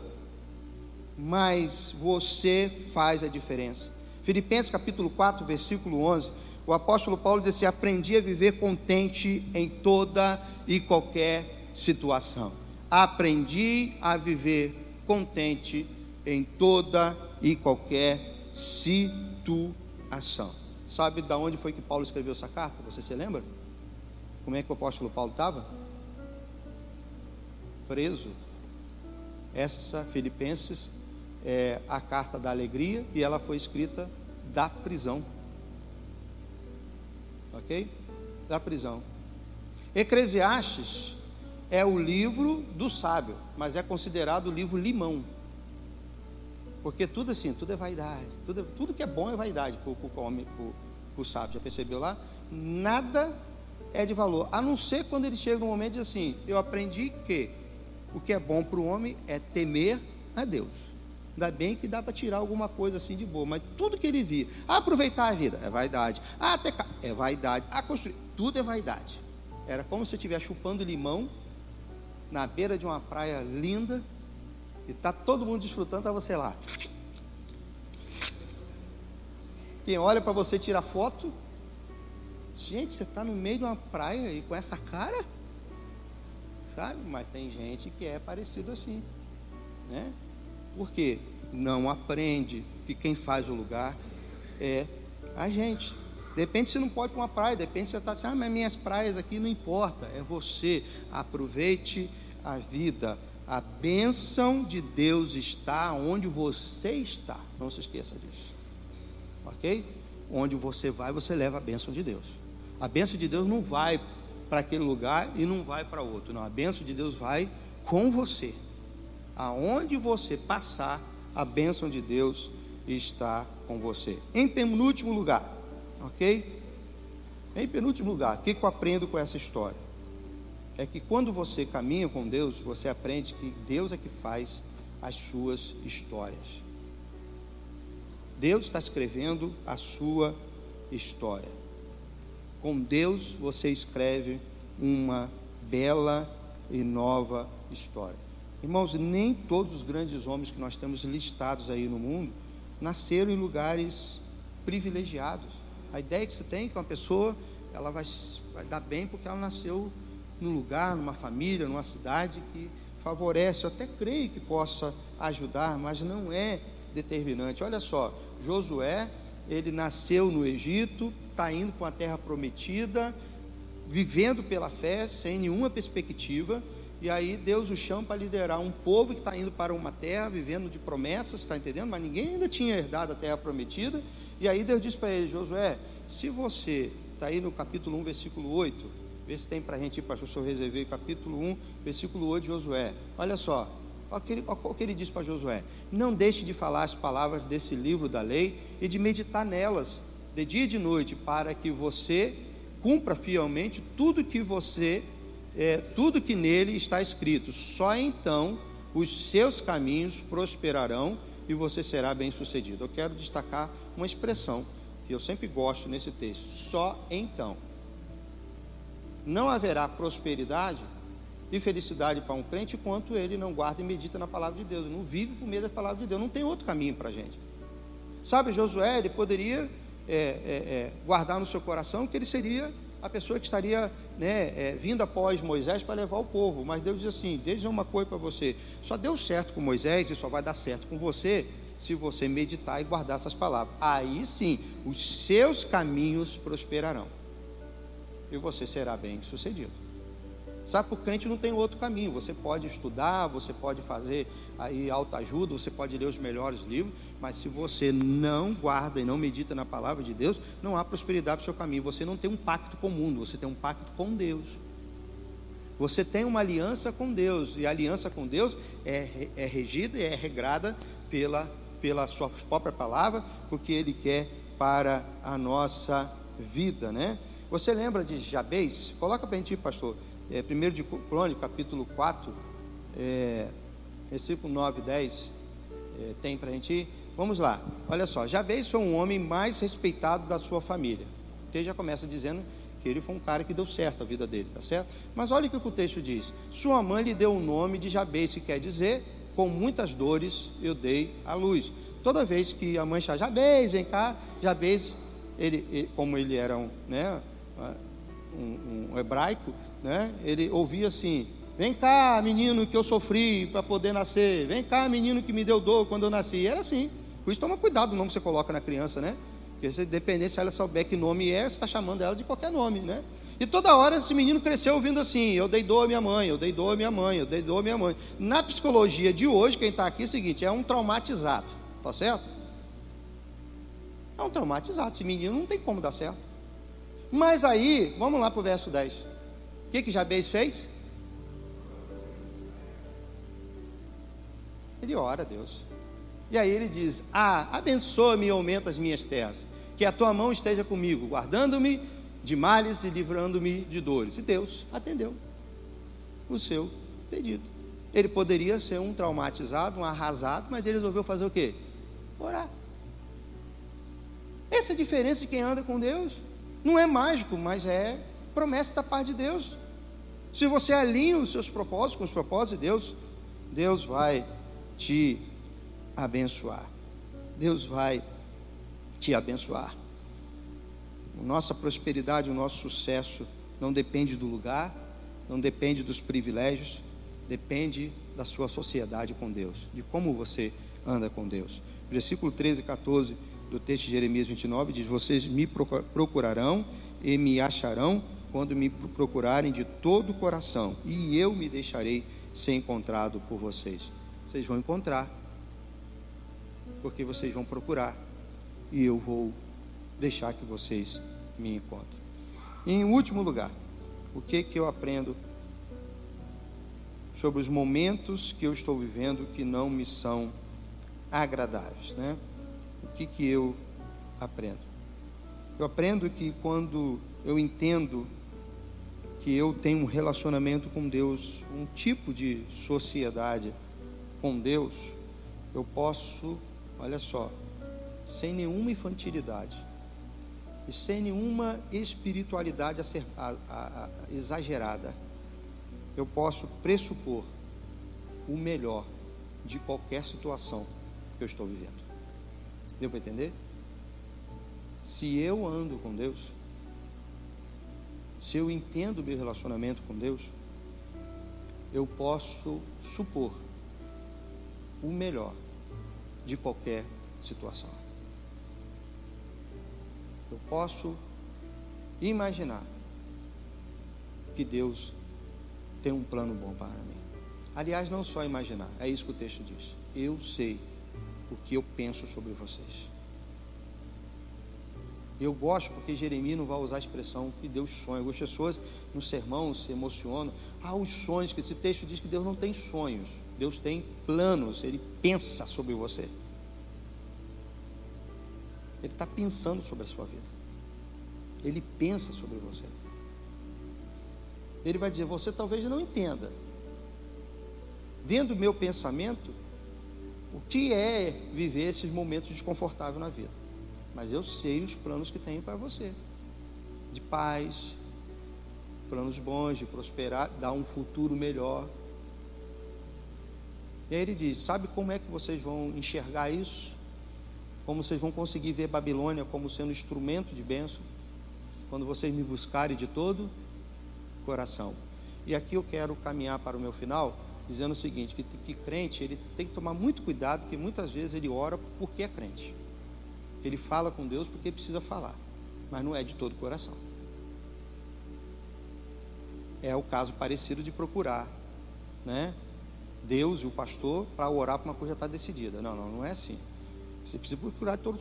mas você faz a diferença. Filipenses capítulo 4, versículo 11, o apóstolo Paulo diz assim: aprendi a viver contente em toda e qualquer situação. Aprendi a viver contente em toda e qualquer situação. Sabe de onde foi que Paulo escreveu essa carta? Você se lembra? Como é que o apóstolo Paulo estava? Preso. Essa Filipenses é a carta da alegria e ela foi escrita da prisão. Ok? Da prisão. Eclesiastes é o livro do sábio, mas é considerado o livro limão. Porque tudo assim, tudo é vaidade. Tudo que é bom é vaidade para o sábio. Já percebeu lá? Nada é de valor, a não ser quando ele chega no momento de assim: eu aprendi que o que é bom para o homem é temer a Deus. Ainda bem que dá para tirar alguma coisa assim de boa, mas tudo que ele via, aproveitar a vida, é vaidade, é vaidade, construir, tudo é vaidade. Era como se você estivesse chupando limão na beira de uma praia linda e está todo mundo desfrutando, está você lá. Quem olha para você tirar foto, gente, você está no meio de uma praia e com essa cara, sabe? Mas tem gente que é parecido assim, né? Porque não aprende que quem faz o lugar é a gente. De repente você não pode ir para uma praia, de repente você está assim: mas minhas praias aqui não importa, é você. Aproveite a vida. A bênção de Deus está onde você está, não se esqueça disso, ok? Onde você vai, você leva a bênção de Deus. A bênção de Deus não vai para aquele lugar e não vai para outro, não. A bênção de Deus vai com você. Aonde você passar, a bênção de Deus está com você. Em penúltimo lugar, ok? Em penúltimo lugar, o que eu aprendo com essa história? É que quando você caminha com Deus, você aprende que Deus é que faz as suas histórias. Deus está escrevendo a sua história. Com Deus você escreve uma bela e nova história. Irmãos, nem todos os grandes homens que nós temos listados aí no mundo nasceram em lugares privilegiados. A ideia que você tem que uma pessoa, ela vai dar bem porque ela nasceu num lugar, numa família, numa cidade que favorece. Eu até creio que possa ajudar, mas não é determinante. Olha só, Josué, ele nasceu no Egito, está indo para uma terra prometida, vivendo pela fé, sem nenhuma perspectiva, e aí Deus o chama para liderar um povo que está indo para uma terra, vivendo de promessas, está entendendo? Mas ninguém ainda tinha herdado a terra prometida, E aí Deus diz para ele: Josué, se você, está aí no capítulo 1, versículo 8, vê se tem para a gente ir, pastor, se eu reservei, capítulo 1, versículo 8 de Josué. Olha só, olha o que ele diz para Josué: não deixe de falar as palavras desse livro da lei e de meditar nelas, de dia e de noite, para que você cumpra fielmente tudo que nele está escrito. Só então os seus caminhos prosperarão e você será bem sucedido. Eu quero destacar uma expressão que eu sempre gosto nesse texto: só então. Não haverá prosperidade e felicidade para um crente enquanto ele não guarda e medita na palavra de Deus, não vive por meio da palavra de Deus. Não tem outro caminho para a gente. Sabe, Josué, ele poderia guardar no seu coração que ele seria a pessoa que estaria vindo após Moisés para levar o povo, mas Deus diz assim: deixa eu dizer uma coisa para você, só deu certo com Moisés e só vai dar certo com você se você meditar e guardar essas palavras. Aí sim, os seus caminhos prosperarão e você será bem sucedido. Sabe, por crente não tem outro caminho. Você pode estudar, você pode fazer aí autoajuda, você pode ler os melhores livros, mas se você não guarda e não medita na palavra de Deus, não há prosperidade para o seu caminho. Você não tem um pacto com o mundo, você tem um pacto com Deus. Você tem uma aliança com Deus, e a aliança com Deus é regida e é regrada pela sua própria palavra, porque Ele quer para a nossa vida, né? Você lembra de Jabez? Coloca para a gente, pastor. 1 de Crônicas, capítulo 4, versículo 9 e 10, tem para a gente ir? Vamos lá, olha só. Jabez foi um homem mais respeitado da sua família. O texto já começa dizendo que ele foi um cara que deu certo a vida dele, tá certo? Mas olha o que o texto diz: sua mãe lhe deu o nome de Jabez, que quer dizer, com muitas dores eu dei à luz. Toda vez que a mãe chama Jabez, vem cá, Jabez, como ele era um hebraico, né? Ele ouvia assim: vem cá, menino, que eu sofri para poder nascer. Vem cá, menino, que me deu dor quando eu nasci. E era assim. Por isso toma cuidado do nome que você coloca na criança, né? Porque se depender, se ela souber que nome é, você está chamando ela de qualquer nome, né? E toda hora esse menino cresceu ouvindo assim: eu dei dor à minha mãe, eu dei dor à minha mãe, eu dei dor à minha mãe. Na psicologia de hoje, quem está aqui é o seguinte: é um traumatizado, tá certo? É um traumatizado. Esse menino não tem como dar certo. Mas aí, vamos lá para o verso 10. O que Jabez fez? Ele ora a Deus. E aí ele diz: abençoa-me e aumenta as minhas terras, que a tua mão esteja comigo, guardando-me de males e livrando-me de dores. E Deus atendeu o seu pedido. Ele poderia ser um traumatizado, um arrasado, mas ele resolveu fazer o quê? Orar. Essa é a diferença de quem anda com Deus. Não é mágico, mas é promessa da parte de Deus. Se você alinha os seus propósitos com os propósitos de Deus, Deus vai te abençoar. Deus vai te abençoar. A nossa prosperidade, o nosso sucesso não depende do lugar, não depende dos privilégios, depende da sua sociedade com Deus, de como você anda com Deus. Versículo 13 e 14 do texto de Jeremias 29 diz: vocês me procurarão e me acharão quando me procurarem de todo o coração, e eu me deixarei ser encontrado por vocês. Vocês vão encontrar, porque vocês vão procurar, e eu vou deixar que vocês me encontrem. E em último lugar, o que eu aprendo sobre os momentos que eu estou vivendo que não me são agradáveis, né? O que eu aprendo? Eu aprendo que quando eu entendo que eu tenho um relacionamento com Deus, um tipo de sociedade com Deus, eu posso, olha só, sem nenhuma infantilidade e sem nenhuma espiritualidade exagerada, eu posso pressupor o melhor de qualquer situação que eu estou vivendo. Deu para entender? Se eu ando com Deus, se eu entendo o meu relacionamento com Deus, eu posso supor o melhor de qualquer situação. Eu posso imaginar que Deus tem um plano bom para mim. Aliás, não só imaginar, é isso que o texto diz. Eu sei o que eu penso sobre vocês. Eu gosto porque Jeremias não vai usar a expressão que Deus sonha. Algumas pessoas no sermão se emocionam. Os sonhos, que esse texto diz que Deus não tem sonhos. Deus tem planos, Ele pensa sobre você. Ele está pensando sobre a sua vida. Ele pensa sobre você. Ele vai dizer, você talvez não entenda. Dentro do meu pensamento, o que é viver esses momentos desconfortáveis na vida. Mas eu sei os planos que tenho para você. De paz, planos bons, de prosperar, dar um futuro melhor. E aí ele diz, sabe como é que vocês vão enxergar isso? Como vocês vão conseguir ver Babilônia como sendo instrumento de bênção? Quando vocês me buscarem de todo coração. E aqui eu quero caminhar para o meu final, dizendo o seguinte, que crente, ele tem que tomar muito cuidado, que muitas vezes ele ora porque é crente. Ele fala com Deus porque precisa falar, mas não é de todo o coração. É o caso parecido de procurar, né, Deus e o pastor para orar para uma coisa já está decidida. Não é assim. Você precisa procurar todo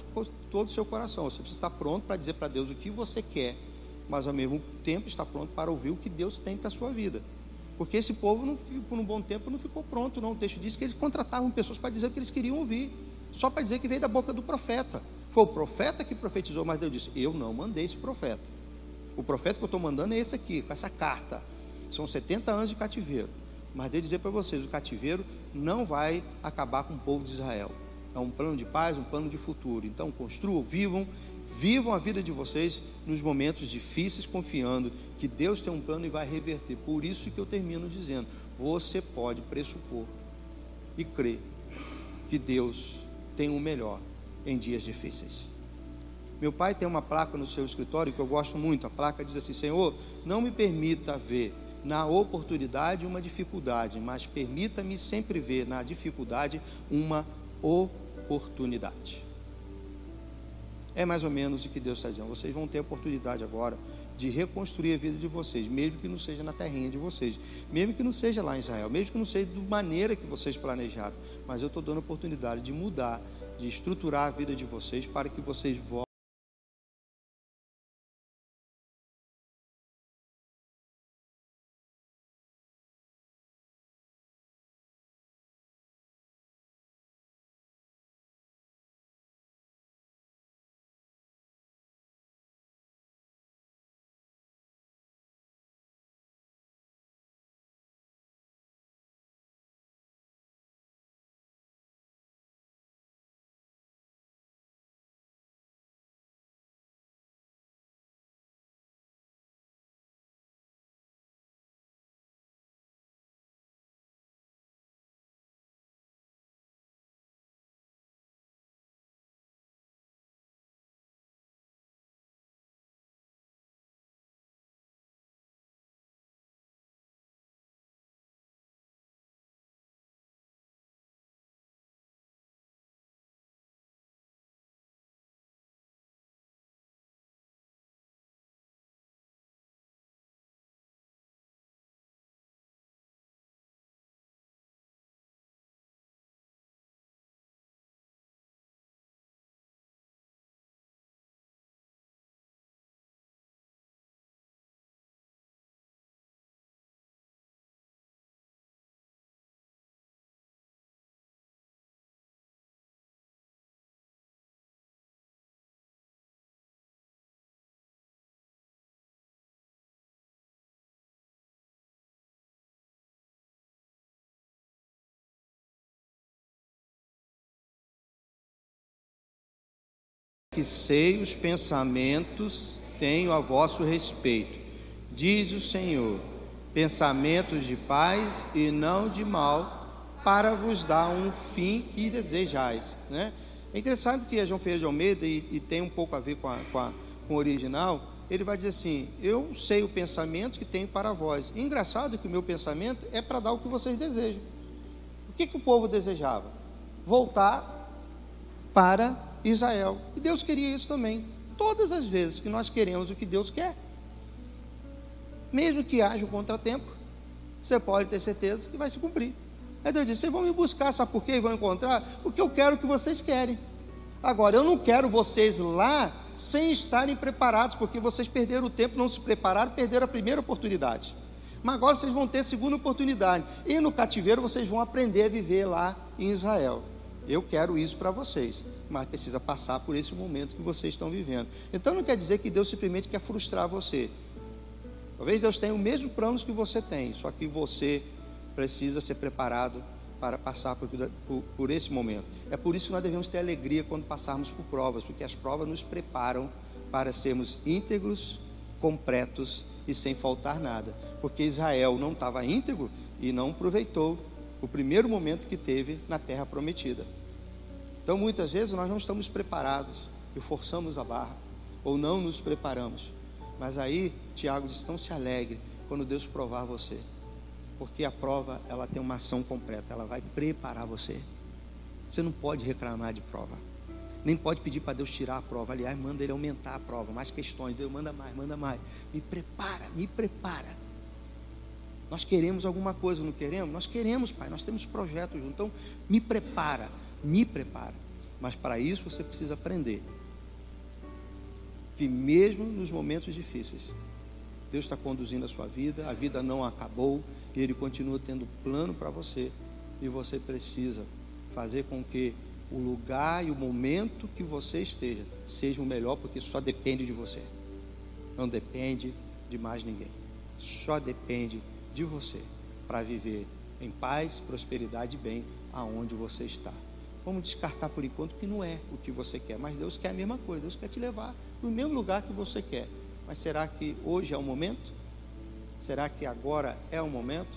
o seu coração. Você precisa estar pronto para dizer para Deus o que você quer, mas ao mesmo tempo estar pronto para ouvir o que Deus tem para a sua vida. Porque esse povo, por um bom tempo, não ficou pronto, não. O texto diz que eles contratavam pessoas para dizer o que eles queriam ouvir, só para dizer que veio da boca do profeta. Foi o profeta que profetizou, mas Deus disse, eu não mandei esse profeta. O profeta que eu estou mandando é esse aqui, com essa carta. São 70 anos de cativeiro. Mas devo dizer para vocês, o cativeiro não vai acabar com o povo de Israel. É um plano de paz, um plano de futuro. Então construam, vivam a vida de vocês nos momentos difíceis, confiando que Deus tem um plano e vai reverter. Por isso que eu termino dizendo, você pode pressupor e crer que Deus tem o melhor em dias difíceis. Meu pai tem uma placa no seu escritório que eu gosto muito. A placa diz assim, Senhor, não me permita ver na oportunidade uma dificuldade, mas permita-me sempre ver na dificuldade uma oportunidade. É mais ou menos o que Deus está dizendo. Vocês vão ter a oportunidade agora de reconstruir a vida de vocês, mesmo que não seja na terrinha de vocês, mesmo que não seja lá em Israel, mesmo que não seja da maneira que vocês planejaram, mas eu estou dando a oportunidade de mudar, de estruturar a vida de vocês para que vocês voltem. Que sei os pensamentos tenho a vosso respeito, diz o Senhor, pensamentos de paz e não de mal, para vos dar um fim que desejais, né? É interessante que a João Ferreira de Almeida, e tem um pouco a ver com o original, ele vai dizer assim, eu sei o pensamento que tenho para vós. E engraçado que o meu pensamento é para dar o que vocês desejam. O que o povo desejava? Voltar para Israel. E Deus queria isso também. Todas as vezes que nós queremos o que Deus quer, mesmo que haja um contratempo, você pode ter certeza que vai se cumprir. Aí Deus disse, vocês vão me buscar, sabe por quê? E vão encontrar o que eu quero que vocês querem. Agora, eu não quero vocês lá sem estarem preparados, porque vocês perderam o tempo, não se prepararam, perderam a primeira oportunidade. Mas agora vocês vão ter a segunda oportunidade. E no cativeiro vocês vão aprender a viver lá em Israel. Eu quero isso para vocês, mas precisa passar por esse momento que vocês estão vivendo. Então não quer dizer que Deus simplesmente quer frustrar você. Talvez Deus tenha o mesmo planos que você tem, só que você precisa ser preparado para passar por esse momento. É por isso que nós devemos ter alegria quando passarmos por provas, porque as provas nos preparam para sermos íntegros, completos e sem faltar nada. Porque Israel não estava íntegro e não aproveitou o primeiro momento que teve na terra prometida. Então muitas vezes nós não estamos preparados e forçamos a barra, ou não nos preparamos. Mas aí Tiago diz: não se alegre quando Deus provar você, porque a prova, ela tem uma ação completa, ela vai preparar você. Você não pode reclamar de prova, nem pode pedir para Deus tirar a prova. Aliás, manda Ele aumentar a prova, mais questões. Deus, manda mais, me prepara, me prepara. Nós queremos alguma coisa, não queremos? Nós queremos, Pai, nós temos projetos juntos. Então me prepara, mas para isso você precisa aprender que mesmo nos momentos difíceis, Deus está conduzindo a vida não acabou, e Ele continua tendo plano para você, e você precisa fazer com que o lugar e o momento que você esteja seja o melhor, porque isso só depende de você, não depende de mais ninguém, só depende de você, para viver em paz, prosperidade e bem, aonde você está. Vamos descartar por enquanto que não é o que você quer, mas Deus quer a mesma coisa. Deus quer te levar no mesmo lugar que você quer. Mas será que hoje é o momento? Será que agora é o momento?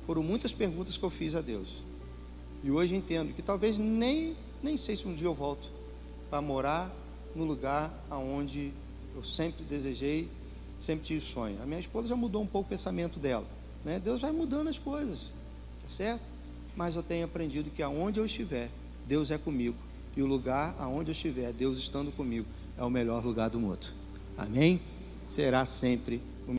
Foram muitas perguntas que eu fiz a Deus, e hoje entendo que talvez nem sei se um dia eu volto para morar no lugar aonde eu sempre desejei, sempre tive sonho. A minha esposa já mudou um pouco o pensamento dela, né? Deus vai mudando as coisas, tá certo? Mas eu tenho aprendido que aonde eu estiver, Deus é comigo, e o lugar aonde eu estiver, Deus estando comigo, é o melhor lugar do mundo. Amém? Será sempre